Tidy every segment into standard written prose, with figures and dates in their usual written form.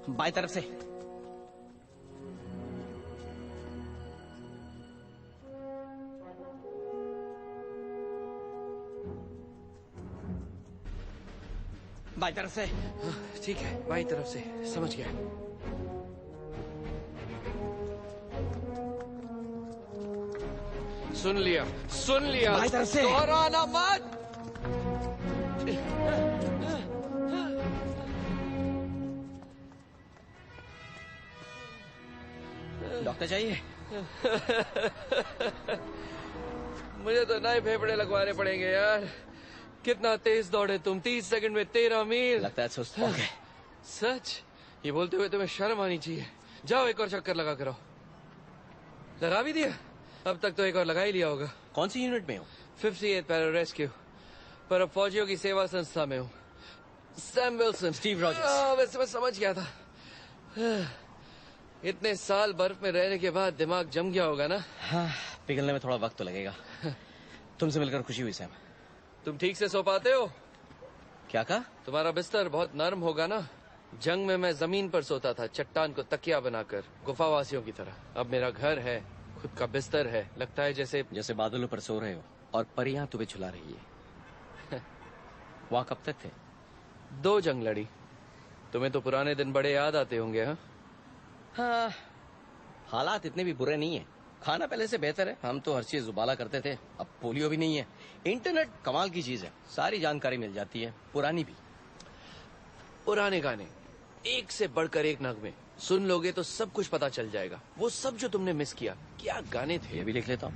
बाएं तरफ से। बाएं तरफ से। ठीक है, बाएं तरफ से, समझ गया। सुन लिया, सुन लिया। बाएं तरफ से। दोहराना मत। डॉक्टर चाहिए? मुझे तो नए फेफड़े लगवाने पड़ेंगे यार। कितना तेज दौड़े तुम, 30 सेकंड में 13 मील। लगता है सुस्त हो गए। सच? ये बोलते हुए तुम्हें शर्म आनी चाहिए। जाओ एक और चक्कर लगा करो। लगा भी दिया? अब तक तो एक और लगा ही लिया होगा। कौन सी यूनिट में हो? 58 पैरा रेस्क्यू, पर अब फौजियों की सेवा संस्था में हूँ। Sam Wilson. Steve Rogers. वैसे मैं समझ गया था। इतने साल बर्फ में रहने के बाद दिमाग जम गया होगा ना? हाँ, पिघलने में थोड़ा वक्त तो लगेगा। तुमसे मिलकर खुशी हुई सैम। तुम ठीक से सो पाते हो? क्या कहा? तुम्हारा बिस्तर बहुत नरम होगा ना? जंग में मैं जमीन पर सोता था, चट्टान को तकिया बनाकर, गुफावासियों की तरह। अब मेरा घर है, खुद का बिस्तर है। लगता है जैसे बादलों पर सो रहे हो और परियां तुम्हें झुला रही है। वहाँ कब तक थे? 2 जंग लड़ी। तुम्हें तो पुराने दिन बड़े याद आते होंगे। हाँ, हालात इतने भी बुरे नहीं है। खाना पहले से बेहतर है। हम तो हर चीज उबाला करते थे, अब पोलियो भी नहीं है। इंटरनेट कमाल की चीज है, सारी जानकारी मिल जाती है, पुरानी भी। पुराने गाने एक से बढ़कर एक नगमे सुन लोगे तो सब कुछ पता चल जाएगा। वो सब जो तुमने मिस किया, क्या गाने थे। ये भी लिख लेता हूँ।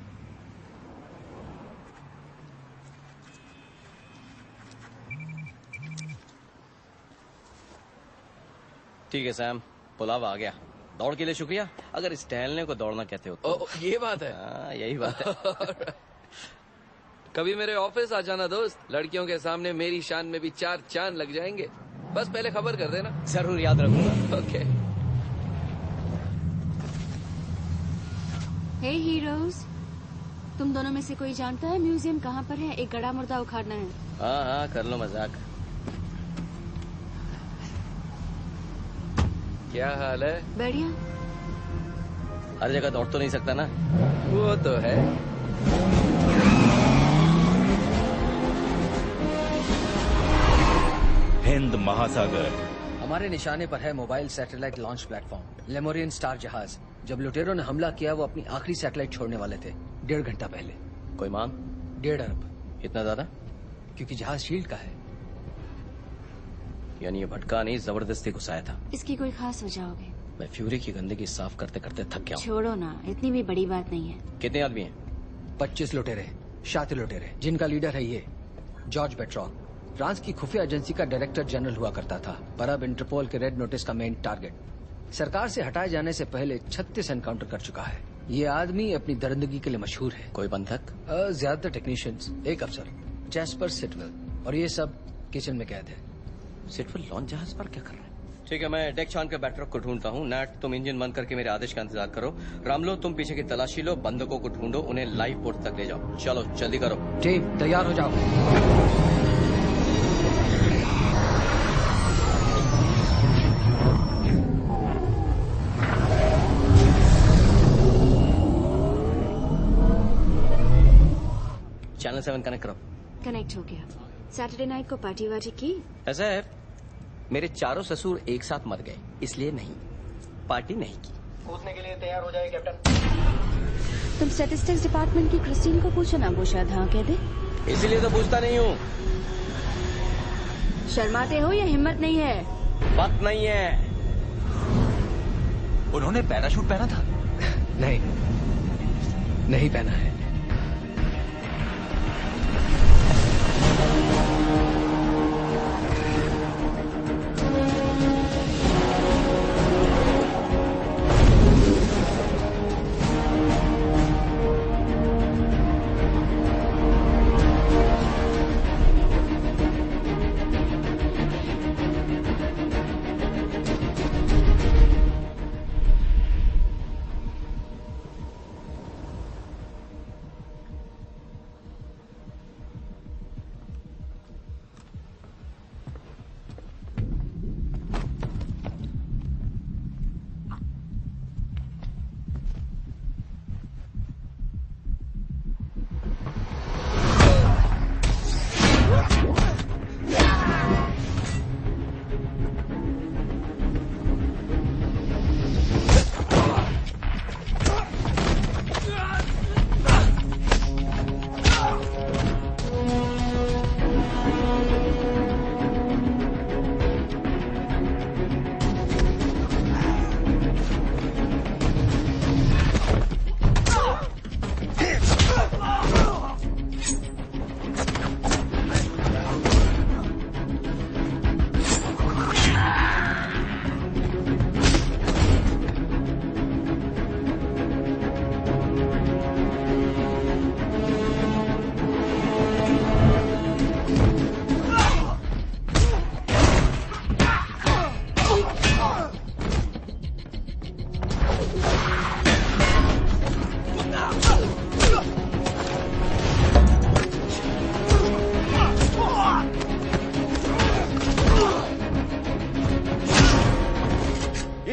ठीक है सैम, पुलाव आ गया। दौड़ के लिए शुक्रिया। अगर इस टहलने को दौड़ना कहते हो तो। ये बात है। हाँ, यही बात है। कभी मेरे ऑफिस आ जाना दोस्त। लड़कियों के सामने मेरी शान में भी 4 चांद लग जाएंगे। बस पहले खबर कर देना। जरूर याद रखूंगा। ओके। हे हीरोज, तुम दोनों में से कोई जानता है म्यूजियम कहाँ पर है? एक गड़ा मुर्दा उखाड़ना है। हाँ हाँ, कर लो मजाक। क्या हाल है? बढ़िया। हर जगह दौड़ तो नहीं सकता ना? वो तो है। हिंद महासागर। हमारे निशाने पर है mobile satellite launch platform Lemurian star जहाज। जब लुटेरों ने हमला किया, वो अपनी आखिरी सैटेलाइट छोड़ने वाले थे 1.5 घंटा पहले। कोई मांग? 1.5 अरब। इतना ज्यादा? क्योंकि जहाज शील्ड का है। यानी ये भटका नहीं, जबरदस्ती घुसाया था। इसकी कोई खास वजह होगी? मैं फ्यूरी की गंदगी साफ करते करते थक गया हूँ। छोड़ो ना, इतनी भी बड़ी बात नहीं है। कितने आदमी हैं? 25 लुटेरे, शातिर लुटेरे, जिनका लीडर है ये जॉर्ज बेट्रॉन। फ्रांस की खुफिया एजेंसी का डायरेक्टर जनरल हुआ करता था, पर अब इंटरपोल के रेड नोटिस का मेन टारगेट। सरकार से हटाए जाने से पहले 36 एनकाउंटर कर चुका है। ये आदमी अपनी दरिंदगी के लिए मशहूर है। कोई बंधक? ज्यादातर टेक्नीशियंस, एक अफसर जैस्पर सिटवेल, और ये सब किचन में कैद है। सिटवेल लॉन्च जहाज पर क्या कर रहा है? ठीक है, मैं डेक छान के बैटरॉक को ढूंढता हूँ। नैट, तुम इंजन बंद करके मेरे आदेश का इंतजार करो। रामलो, तुम पीछे की तलाशी लो, बंधकों को ढूंढो, उन्हें लाइव पोर्ट तक ले जाओ। चलो जल्दी करो। टीम तैयार हो जाओ। चैनल 7 कनेक्ट करो। कनेक्ट हो गया। सैटरडे नाइट को पार्टी वार्टी की? ऐसा है, मेरे चारों ससुर एक साथ मर गए, इसलिए नहीं, पार्टी नहीं की। कूदने के लिए तैयार हो जाए कैप्टन। तुम स्टैटिस्टिक्स डिपार्टमेंट की क्रिस्टीन को पूछो ना, वो शायद हाँ कह दे। इसीलिए तो पूछता नहीं हूँ। शर्माते हो या हिम्मत नहीं है? वक्त नहीं है। उन्होंने पैराशूट पहना था? नहीं पहना है।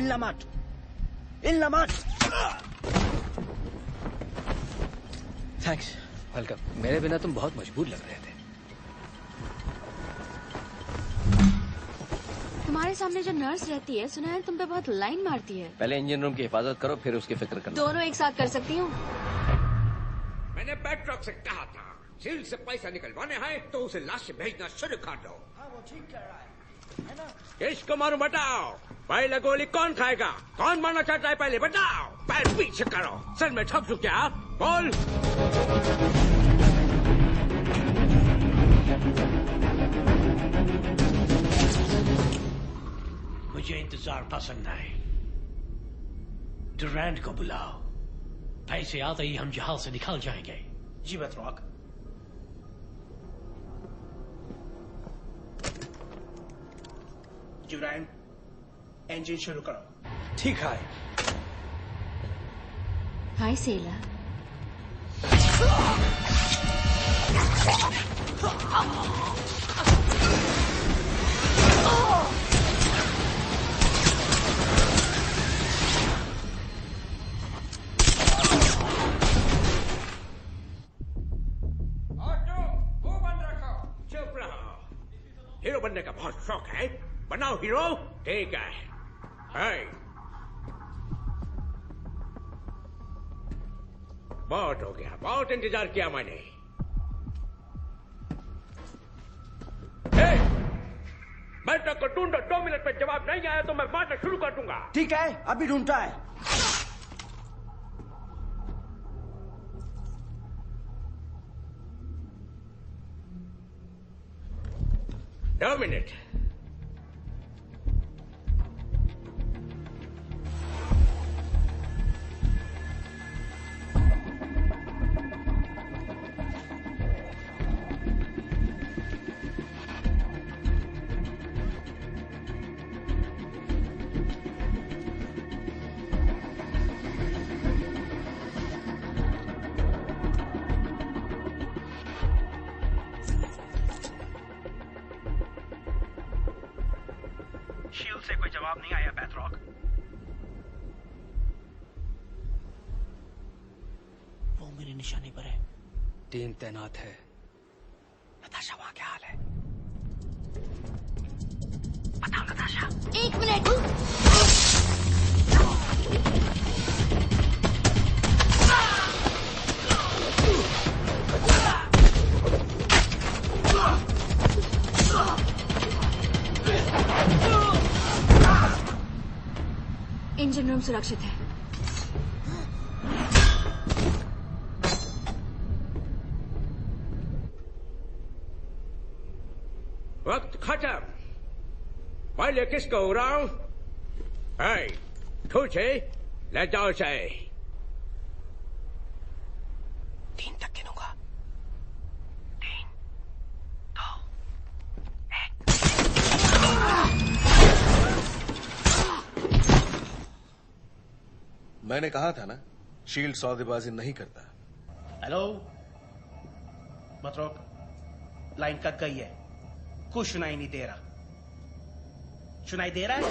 इल्लामाट इल्लामाट। थैंक्स। वेलकम। मेरे बिना तुम बहुत मजबूर लग रहे थे। तुम्हारे सामने जो नर्स रहती है, सुना है तुम पे बहुत लाइन मारती है। पहले इंजन रूम की हिफाजत करो, फिर उसकी फिक्र करना। दोनों एक साथ कर सकती हूँ। मैंने पेट्रोल से कहा था, शील्ड से पैसा निकलवाने हैं तो उसे लाश से भेजना शुरू कर दो। हाँ वो ठीक कर रहा है ना? किसको मारू बताओ? पहले गोली कौन खाएगा? कौन मारना चाहता है पहले बताओ? पैर पीछे करो। सर में ठप दूं क्या? बोल। मुझे इंतजार पसंद है। डुरैंड को बुलाओ। पैसे आते ही हम जहाज से निकल जाएंगे। जी बतरॉक। डुरैंड, इंजन शुरू करो। ठीक है। हाय सेला। हीरो बनने का बहुत शौक है? बनाओ हीरो। ठीक है। बहुत हो गया, बहुत इंतजार किया मैंने। मैं तक को ढूंढो, 2 मिनट में जवाब नहीं आया तो मैं मारना शुरू कर दूंगा। ठीक है, अभी ढूंढता है। दो मिनट। शील्ड से कोई जवाब नहीं आया बैथरॉक। वो मेरी निशानी पर है। टीम तैनात है। नताशा, वहां क्या हाल है? बताओ नताशा। 1 मिनट। इंजन रूम सुरक्षित है। वक्त खत्म। पहले किसको उड़ाऊं? तुझे ले जाओ से। 3 तक गिनूंगा। 3, 2, 1। मैंने कहा था ना, शील्ड सौदेबाजी नहीं करता। हेलो बतरॉक, लाइन कट गई है। कुछ सुनाई नहीं दे रहा। सुनाई दे रहा है?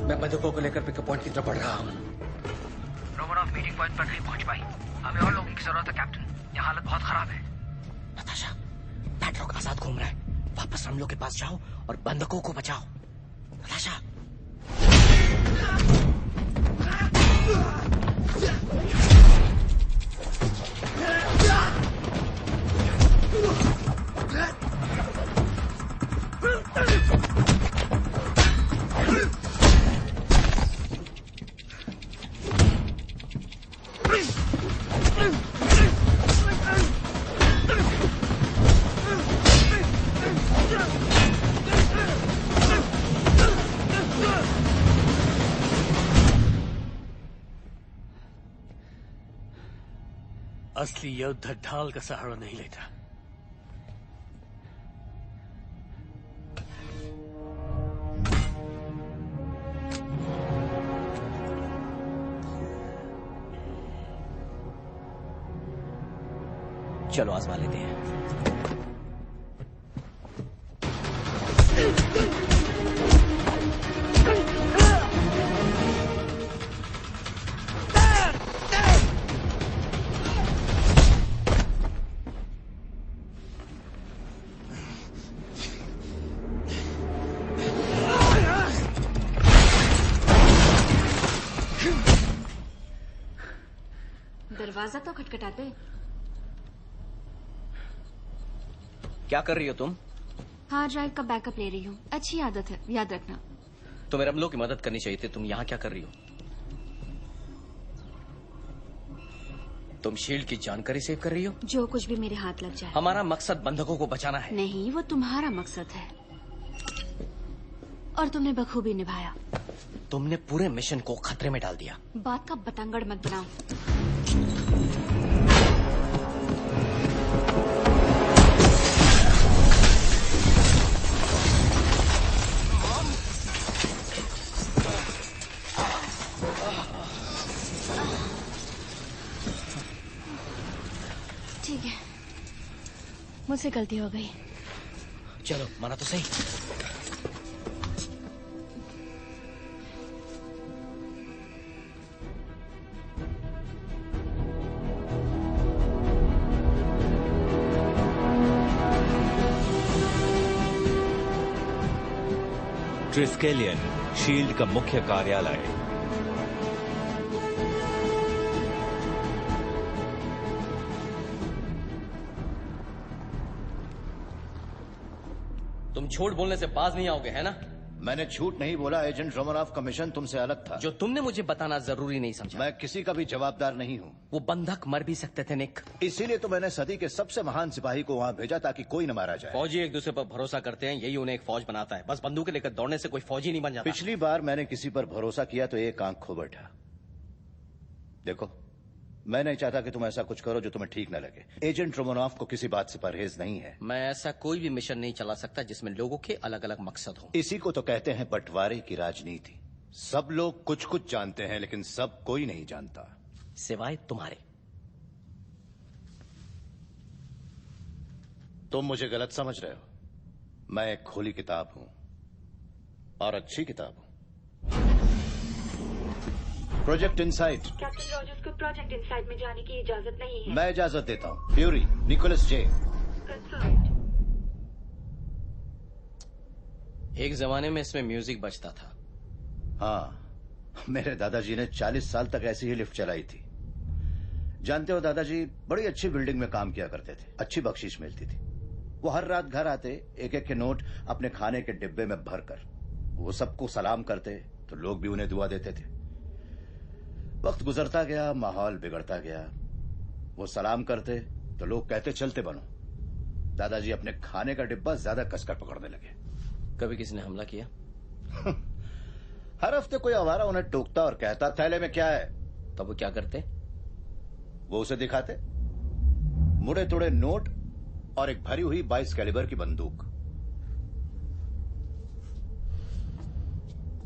मैं बंदूकों को लेकर पिकअप पॉइंट की तरफ बढ़ रहा हूँ। रोमनॉफ मीटिंग पॉइंट पर नहीं पहुंच पाई। हमें और लोगों की जरूरत है कैप्टन। यहाँ हालत बहुत खराब है। नताशा, बैटरॉक आजाद घूम रहा है। वापस रमलो के पास जाओ और बंदूकों को बचाओ। नताशा। असली योद्धा ढाल का सहारा नहीं लेता। चलो आजमा लेते हैं। दरवाजा तो खटखटाते। क्या कर रही हो तुम? हार्ड ड्राइव का बैकअप ले रही हूँ। अच्छी आदत है, याद रखना। तुम्हें रमलो की मदद करनी चाहिए थी। तुम यहाँ क्या कर रही हो? तुम शील्ड की जानकारी सेव कर रही हो? जो कुछ भी मेरे हाथ लग जाए। हमारा मकसद बंधकों को बचाना है। नहीं, वो तुम्हारा मकसद है और तुमने बखूबी निभाया। तुमने पूरे मिशन को खतरे में डाल दिया। बात का बतंगड़ मत बनाओ। ठीक है, मुझसे गलती हो गई। चलो माना तो सही। ट्रिस्केलियन, शील्ड का मुख्य कार्यालय। तुम झूठ बोलने से बाज नहीं आओगे, है ना? मैंने झूठ नहीं बोला। एजेंट रोमनॉफ का मिशन तुमसे अलग था। जो तुमने मुझे बताना जरूरी नहीं समझा। मैं किसी का भी जवाबदार नहीं हूँ। वो बंधक मर भी सकते थे निक। इसीलिए तो मैंने सदी के सबसे महान सिपाही को वहाँ भेजा ताकि कोई न मारा जाए। फौजी एक दूसरे पर भरोसा करते हैं, यही उन्हें एक फौज बनाता है। बस बंदूक लेकर दौड़ने से कोई फौजी नहीं बन जाता। पिछली बार मैंने किसी पर भरोसा किया तो एक आंख खो बैठा। देखो, मैं नहीं चाहता कि तुम ऐसा कुछ करो जो तुम्हें ठीक न लगे। एजेंट रोमनॉफ को किसी बात से परहेज नहीं है। मैं ऐसा कोई भी मिशन नहीं चला सकता जिसमें लोगों के अलग अलग मकसद हो। इसी को तो कहते हैं बंटवारे की राजनीति। सब लोग कुछ कुछ जानते हैं लेकिन सब कोई नहीं जानता, सिवाय तुम्हारे। तुम मुझे गलत समझ रहे हो। मैं एक खुली किताब हूं और अच्छी किताब हूं। Project insight. कैप्टन रॉजर्स को प्रोजेक्ट इनसाइट में जाने की इजाजत नहीं है। मैं इजाजत देता हूँ। फ्यूरी, निकोलस जे। एक जमाने में इसमें म्यूजिक बजता था। हाँ, मेरे दादाजी ने 40 साल तक ऐसी ही लिफ्ट चलाई थी। जानते हो, दादाजी बड़ी अच्छी बिल्डिंग में काम किया करते थे। अच्छी बख्शीश मिलती थी। वो हर रात घर आते, एक एक के नोट अपने खाने के डिब्बे में भरकर। वो सबको सलाम करते तो लोग भी उन्हें दुआ देते थे। वक्त गुजरता गया, माहौल बिगड़ता गया। वो सलाम करते तो लोग कहते चलते बनो। दादाजी अपने खाने का डिब्बा ज्यादा कसकर पकड़ने लगे। कभी किसी ने हमला किया? हर हफ्ते कोई आवारा उन्हें टोकता और कहता थैले में क्या है। तब वो क्या करते? वो उसे दिखाते मुड़े तुड़े नोट और एक भरी हुई 22 कैलिबर की बंदूक।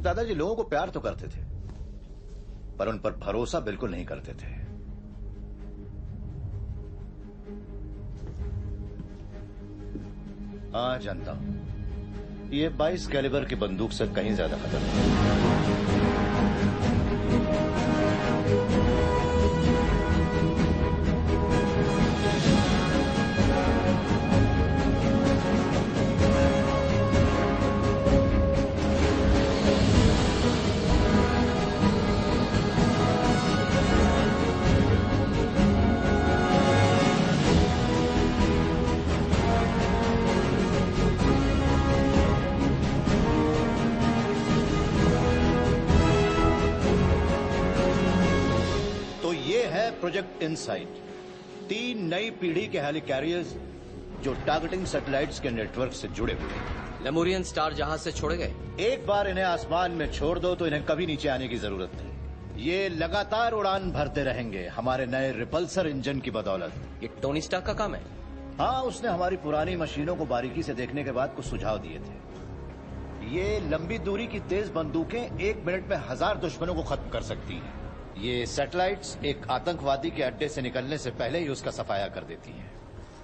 दादाजी लोगों को प्यार तो करते थे पर उन पर भरोसा बिल्कुल नहीं करते थे। हाँ, जानता हूं, ये 22 कैलिबर की बंदूक से कहीं ज्यादा खतरनाक है। प्रोजेक्ट इनसाइट 3 नई पीढ़ी के हेलिकैरियर्स जो टारगेटिंग सैटेलाइट्स के नेटवर्क से जुड़े हुए हैं। लेमुरियन स्टार जहाज से छोड़े गए। एक बार इन्हें आसमान में छोड़ दो तो इन्हें कभी नीचे आने की जरूरत नहीं। ये लगातार उड़ान भरते रहेंगे हमारे नए रिपल्सर इंजन की बदौलत। ये टोनी स्टार्क का काम है? हाँ, उसने हमारी पुरानी मशीनों को बारीकी से देखने के बाद कुछ सुझाव दिए थे। ये लंबी दूरी की तेज बंदूकें 1 मिनट में 1000 दुश्मनों को खत्म कर सकती हैं। ये सैटेलाइट्स एक आतंकवादी के अड्डे से निकलने से पहले ही उसका सफाया कर देती हैं।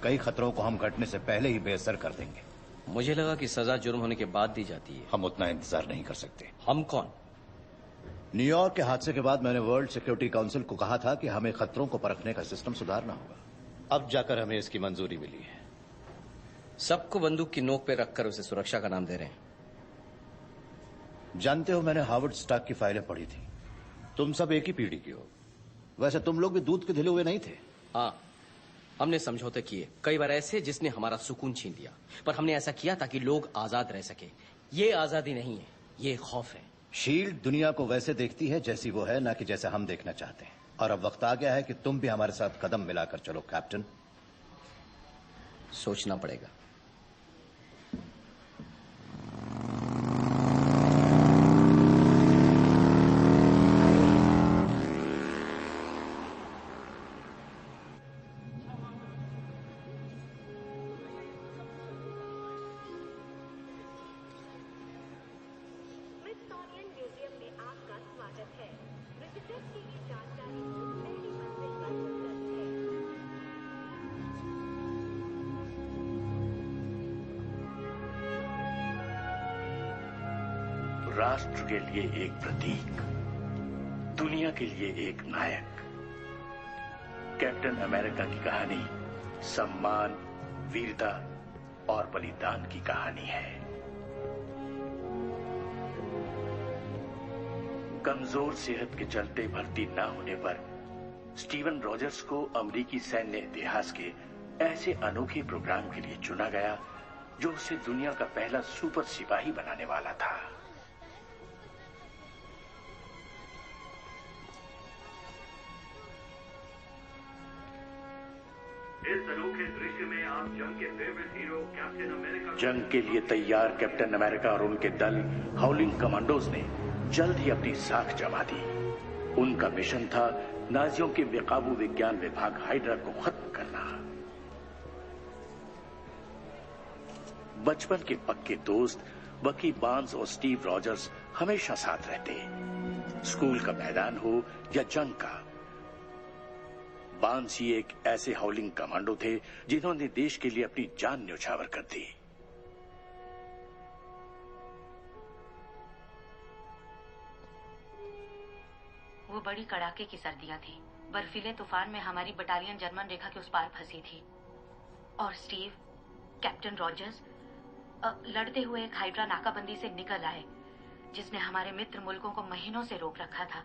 कई खतरों को हम घटने से पहले ही बेअसर कर देंगे। मुझे लगा कि सजा जुर्म होने के बाद दी जाती है। हम उतना इंतजार नहीं कर सकते। हम कौन? न्यूयॉर्क के हादसे के बाद मैंने वर्ल्ड सिक्योरिटी काउंसिल को कहा था कि हमें खतरों को परखने का सिस्टम सुधारना होगा। अब जाकर हमें इसकी मंजूरी मिली है। सबको बंदूक की नोक पे रखकर उसे सुरक्षा का नाम दे रहे हैं। जानते हो, मैंने हार्वर्ड स्टाक की फाइलें पढ़ी थी। तुम सब एक ही पीढ़ी की हो। वैसे तुम लोग भी दूध के धुले हुए नहीं थे। हाँ, हमने समझौते किए, कई बार ऐसे जिसने हमारा सुकून छीन लिया, पर हमने ऐसा किया ताकि लोग आजाद रह सके। ये आजादी नहीं है, ये खौफ है। शील्ड दुनिया को वैसे देखती है जैसी वो है, ना कि जैसे हम देखना चाहते हैं। और अब वक्त आ गया है कि तुम भी हमारे साथ कदम मिलाकर चलो कैप्टन। सोचना पड़ेगा। राष्ट्र के लिए एक प्रतीक, दुनिया के लिए एक नायक। कैप्टन अमेरिका की कहानी सम्मान, वीरता और बलिदान की कहानी है। कमजोर सेहत के चलते भर्ती न होने पर स्टीवन रॉजर्स को अमेरिकी सैन्य इतिहास के ऐसे अनोखे प्रोग्राम के लिए चुना गया जो उसे दुनिया का पहला सुपर सिपाही बनाने वाला था। इस अनोखे दृश्य में आप जंग के फेवरेट हीरो कैप्टन अमेरिका। जंग के लिए तैयार कैप्टन अमेरिका और उनके दल हाउलिंग कमांडोज ने जल्द ही अपनी साख जमा दी। उनका मिशन था नाजियों के बेकाबू विज्ञान विभाग हाइड्रा को खत्म करना। बचपन के पक्के दोस्त बकी बार्न्स और स्टीव रॉजर्स हमेशा साथ रहते। स्कूल का मैदान हो या जंग का, बार्न्स ही एक ऐसे हाउलिंग कमांडो थे जिन्होंने देश के लिए अपनी जान न्यौछावर कर दी। वो बड़ी कड़ाके की सर्दियां थी। बर्फीले तूफान में हमारी बटालियन जर्मन रेखा के उस पार फंसी थी और स्टीव, कैप्टन रॉजर्स लड़ते हुए एक हाइड्रा नाकाबंदी से निकल आए जिसने हमारे मित्र मुल्कों को महीनों से रोक रखा था।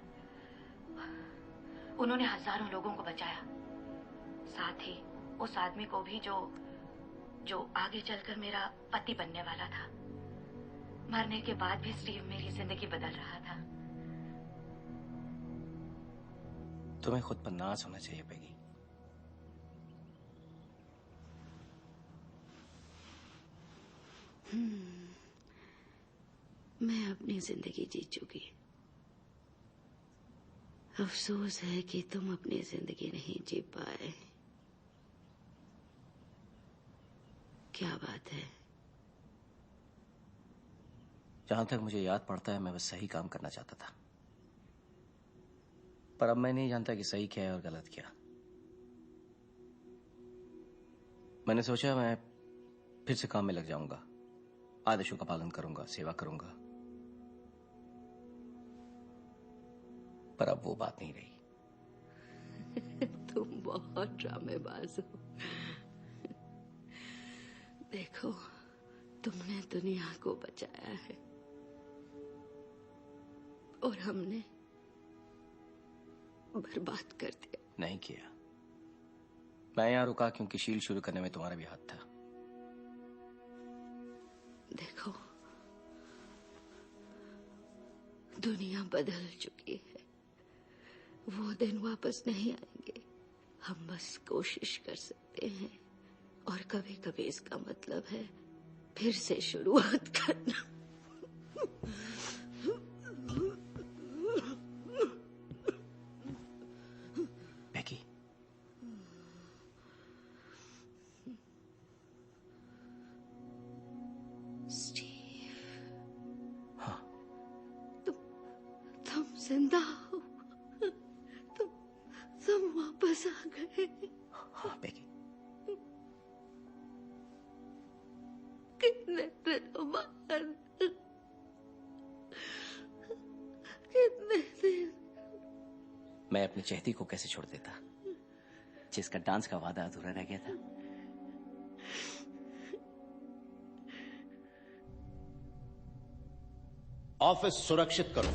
उन्होंने हजारों लोगों को बचाया, साथ ही उस आदमी को भी जो आगे चलकर मेरा पति बनने वाला था। मरने के बाद भी स्टीव मेरी जिंदगी बदल रहा था। तुम्हें खुद पर नाज होना चाहिए पेगी। मैं अपनी जिंदगी जी चुकी। अफसोस है कि तुम अपनी जिंदगी नहीं जी पाए। क्या बात है? जहां तक मुझे याद पड़ता है मैं बस सही काम करना चाहता था, पर अब मैं नहीं जानता कि सही क्या है और गलत क्या। मैंने सोचा मैं फिर से काम में लग जाऊंगा, आदेशों का पालन करूंगा, सेवा करूंगा, पर अब वो बात नहीं रही। तुम बहुत ड्रामेबाज हो। देखो, तुमने दुनिया को बचाया है और हमने बर्बाद कर दिया। नहीं किया। मैं यहां रुका क्योंकि शील्ड शुरू करने में तुम्हारा भी हाथ था। देखो, दुनिया बदल चुकी है। वो दिन वापस नहीं आएंगे। हम बस कोशिश कर सकते हैं और कभी कभी इसका मतलब है फिर से शुरुआत करना। बेकी, स्टीव, हाँ, तुम जिंदा हो। तुम वापस आ गए। हाँ बेकी, कितने दिनों बाद, कितने दिन। मैं अपनी चहती को कैसे छोड़ देता, जिसका डांस का वादा अधूरा रह गया था। ऑफिस सुरक्षित करो।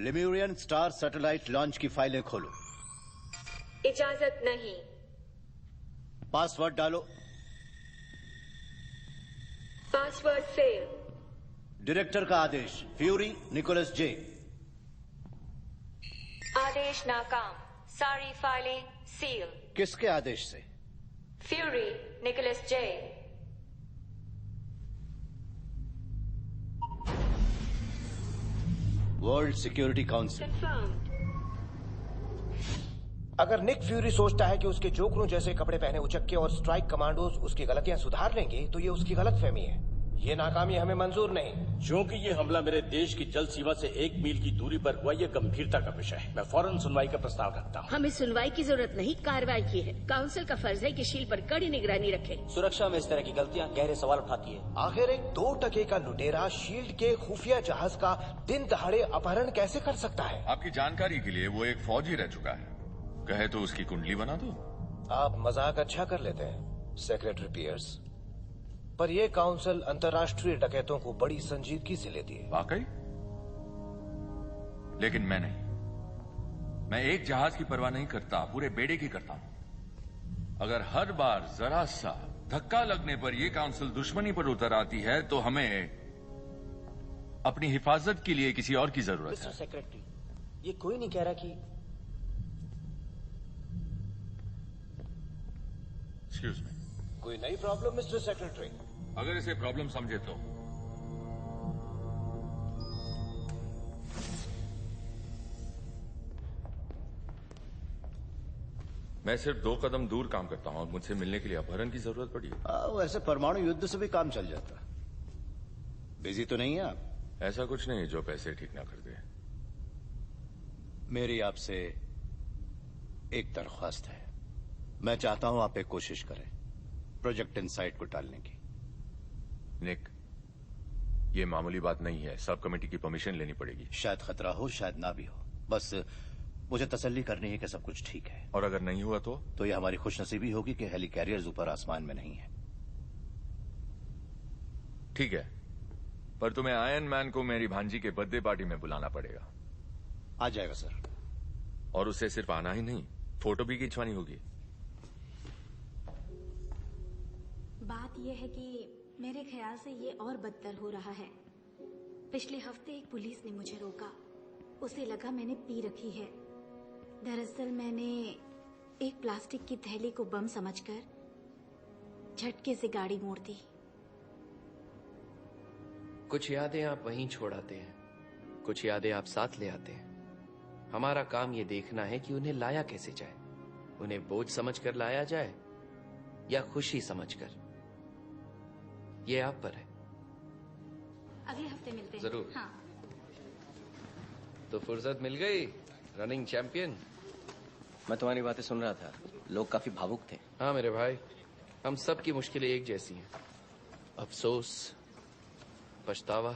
लेम्यूरियन स्टार सैटेलाइट लॉन्च की फाइलें खोलो। इजाजत नहीं। पासवर्ड डालो। Password fail. डायरेक्टर का आदेश, फ्यूरी निकोलस जे। आदेश नाकाम, सारी फाइलें सील। किसके आदेश से? Fury Nicholas J. World Security Council. अगर निक फ्यूरी सोचता है कि उसके जोकरों जैसे कपड़े पहने उचक्के और स्ट्राइक कमांडोज उसकी गलतियां सुधार लेंगे, तो ये उसकी गलतफहमी है। ये नाकामी हमें मंजूर नहीं। क्योंकि ये हमला मेरे देश की जल सीमा से 1 मील की दूरी पर हुआ, ये गंभीरता का विषय है। मैं फौरन सुनवाई का प्रस्ताव रखता हूँ। हमें सुनवाई की जरूरत नहीं, कार्रवाई की है। काउंसिल का फर्ज है कि शील्ड पर कड़ी निगरानी रखे। सुरक्षा में इस तरह की गलतियां गहरे सवाल उठाती है। आखिर एक 2 टके का लुटेरा शील्ड के खुफिया जहाज का दिन दहाड़े अपहरण कैसे कर सकता है? आपकी जानकारी के लिए वो एक फौजी रह चुका है। कहे तो उसकी कुंडली बना दो। आप मजाक अच्छा कर लेते हैं सेक्रेटरी पियर्स, पर यह काउंसिल अंतर्राष्ट्रीय डकैतों को बड़ी संजीदगी से लेती है। वाकई? लेकिन मैं नहीं। मैं एक जहाज की परवाह नहीं करता, पूरे बेड़े की करता हूं। अगर हर बार जरा सा धक्का लगने पर यह काउंसिल दुश्मनी पर उतर आती है, तो हमें अपनी हिफाजत के लिए किसी और की जरूरत है। मिस्टर सेक्रेटरी, ये कोई नहीं कह रहा कि एक्सक्यूज मी। कोई नई प्रॉब्लम मिस्टर सेक्रेटरी? अगर इसे प्रॉब्लम समझे तो मैं सिर्फ 2 कदम दूर काम करता हूं और मुझसे मिलने के लिए अपहरण की जरूरत पड़ी है। वैसे परमाणु युद्ध से भी काम चल जाता। बिजी तो नहीं है आप? ऐसा कुछ नहीं जो पैसे ठीक ना कर दे। मेरी आपसे एक दरख्वास्त है। मैं चाहता हूं आप एक कोशिश करें प्रोजेक्ट इनसाइट को टालने की। निक, ये मामूली बात नहीं है। सब कमेटी की परमिशन लेनी पड़ेगी। शायद खतरा हो, शायद ना भी हो। बस मुझे तसल्ली करनी है कि सब कुछ ठीक है। और अगर नहीं हुआ तो ये हमारी खुशनसीबी होगी कि हेलीकैरियर्स ऊपर आसमान में नहीं है। ठीक है, पर तुम्हें आयरन मैन को मेरी भांजी के बर्थडे पार्टी में बुलाना पड़ेगा। आ जाएगा सर। और उसे सिर्फ आना ही नहीं, फोटो भी खिंचवानी होगी। बात यह है कि मेरे ख्याल से ये और बदतर हो रहा है। पिछले हफ्ते एक पुलिस ने मुझे रोका। उसे लगा मैंने पी रखी है। दरअसल मैंने एक प्लास्टिक की थैली को बम समझकर झटके से गाड़ी मोड़ दी। कुछ यादें आप वहीं छोड़ आते हैं, कुछ यादें आप साथ ले आते हैं। हमारा काम ये देखना है कि उन्हें लाया कैसे जाए। उन्हें बोझ समझकर लाया जाए या खुशी समझकर, ये आप पर है। अगले हफ्ते मिलते हैं। जरूर। हाँ। तो फुर्सत मिल गई रनिंग चैंपियन। मैं तुम्हारी बातें सुन रहा था। लोग काफी भावुक थे। हाँ मेरे भाई, हम सब की मुश्किलें एक जैसी हैं। अफसोस, पछतावा।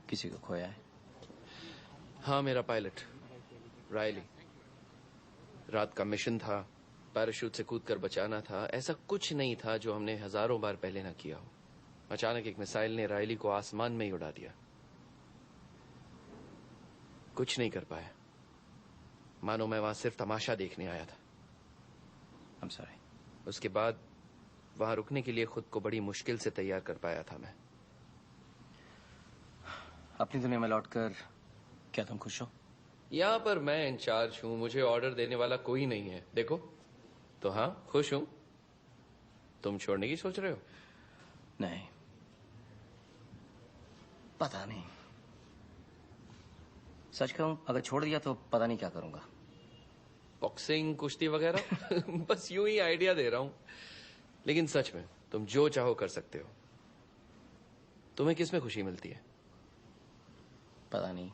किसी को खोया है? हाँ, मेरा पायलट रायली। रात का मिशन था, पैराशूट से कूदकर बचाना था। ऐसा कुछ नहीं था जो हमने हजारों बार पहले ना किया हो। अचानक एक मिसाइल ने रायली को आसमान में ही उड़ा दिया। कुछ नहीं कर पाया, मानो मैं वहां सिर्फ तमाशा देखने आया था। I'm sorry। उसके बाद वहां रुकने के लिए खुद को बड़ी मुश्किल से तैयार कर पाया था मैं। अपनी दुनिया में लौटकर क्या तुम खुश हो? यहाँ पर मैं इंचार्ज हूँ, मुझे ऑर्डर देने वाला कोई नहीं है। देखो तो हाँ, खुश हूँ। तुम छोड़ने की सोच रहे हो? नहीं, पता नहीं। सच कहूं, अगर छोड़ दिया तो पता नहीं क्या करूंगा। बॉक्सिंग, कुश्ती वगैरह? बस यूं ही आइडिया दे रहा हूं। लेकिन सच में तुम जो चाहो कर सकते हो। तुम्हें किसमें खुशी मिलती है? पता नहीं।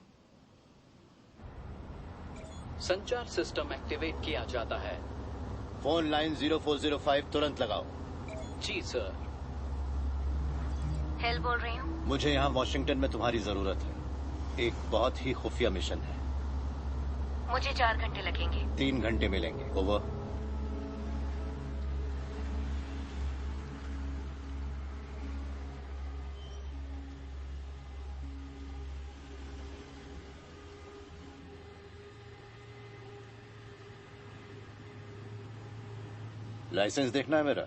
संचार सिस्टम एक्टिवेट किया जाता है। फोन लाइन 0405 तुरंत लगाओ। जी सर। हेल बोल रही हूँ। मुझे यहाँ वॉशिंगटन में तुम्हारी जरूरत है। एक बहुत ही खुफिया मिशन है। मुझे 4 घंटे लगेंगे। 3 घंटे मिलेंगे। ओवर। लाइसेंस देखना है मेरा।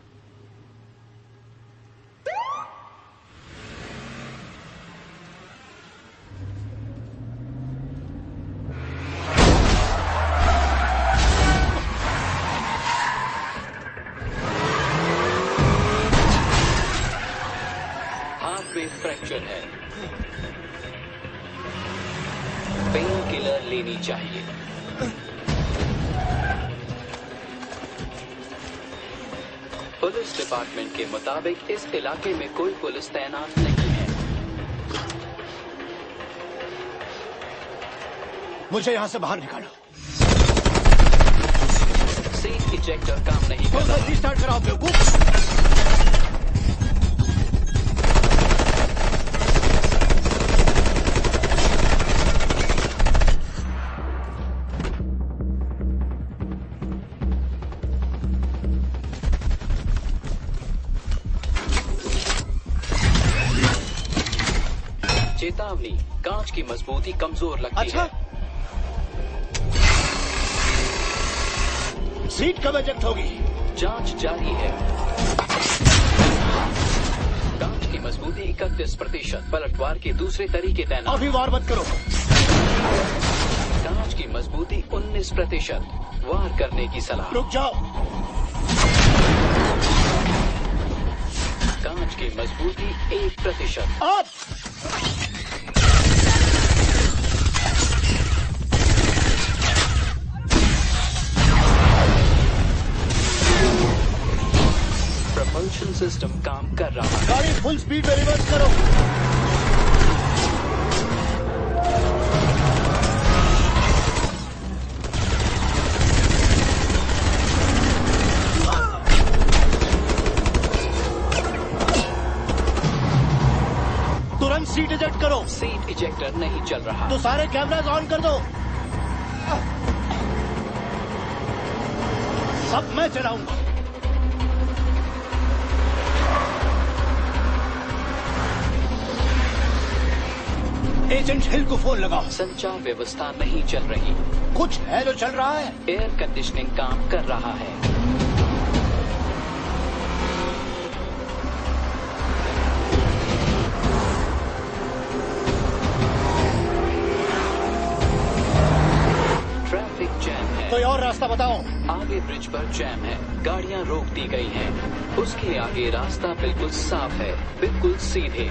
हाथ में फ्रैक्चर है। पेन किलर लेनी चाहिए। पुलिस डिपार्टमेंट के मुताबिक इस इलाके में कोई पुलिस तैनात नहीं है। मुझे यहाँ से बाहर निकालो। सीट इजेक्टर काम नहीं कर रहा। रिस्टार्ट कराओ बेवकूफ। चेतावनी, कांच की मजबूती कमजोर लगती है। सीट कब इजेक्ट होगी? जांच जारी है। कांच की मजबूती 31%। पलटवार के दूसरे तरीके तैनात। अभी वार मत करो। कांच की मजबूती 19%। वार करने की सलाह। रुक जाओ। कांच की मजबूती 1%। अब प्रपल्शन सिस्टम काम कर रहा है। गाड़ी फुल स्पीड में रिवर्स करो। तुरंत सीट इजेक्ट करो। सीट इजेक्टर नहीं चल रहा। तो सारे कैमरास ऑन कर दो। अब मैं चलाऊंगा। एजेंट हिल को फोन लगाओ। संचार व्यवस्था नहीं चल रही। कुछ है जो चल रहा है। एयर कंडीशनिंग काम कर रहा है। ट्रैफिक जैम है। कोई और रास्ता बताओ। आगे ब्रिज पर जैम है। गाड़ियां रोक दी गई हैं। उसके आगे रास्ता बिल्कुल साफ है, बिल्कुल सीधे।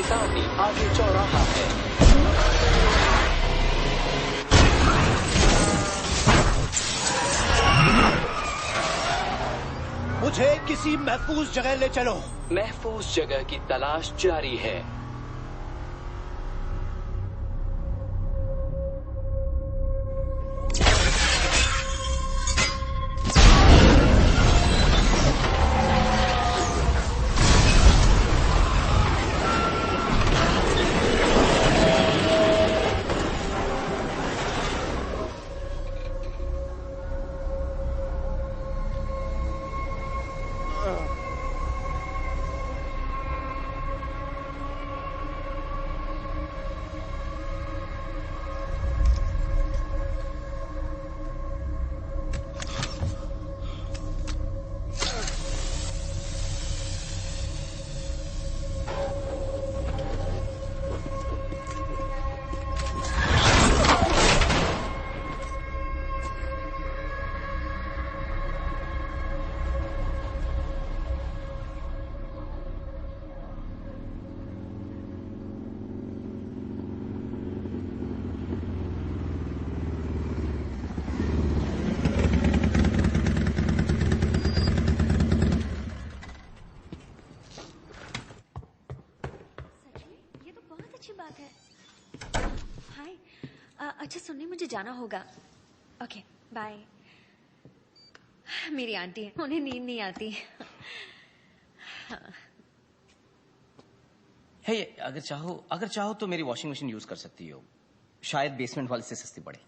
चेतावनी, आगे चौराहा है। मुझे किसी महफूज जगह ले चलो। महफूज जगह की तलाश जारी है। अच्छा सुनने, मुझे जाना होगा। Okay bye. मेरी आंटी है, उन्हें नींद नहीं आती। है अगर चाहो तो मेरी वॉशिंग मशीन यूज कर सकती हो, शायद बेसमेंट वाले से सस्ती पड़े।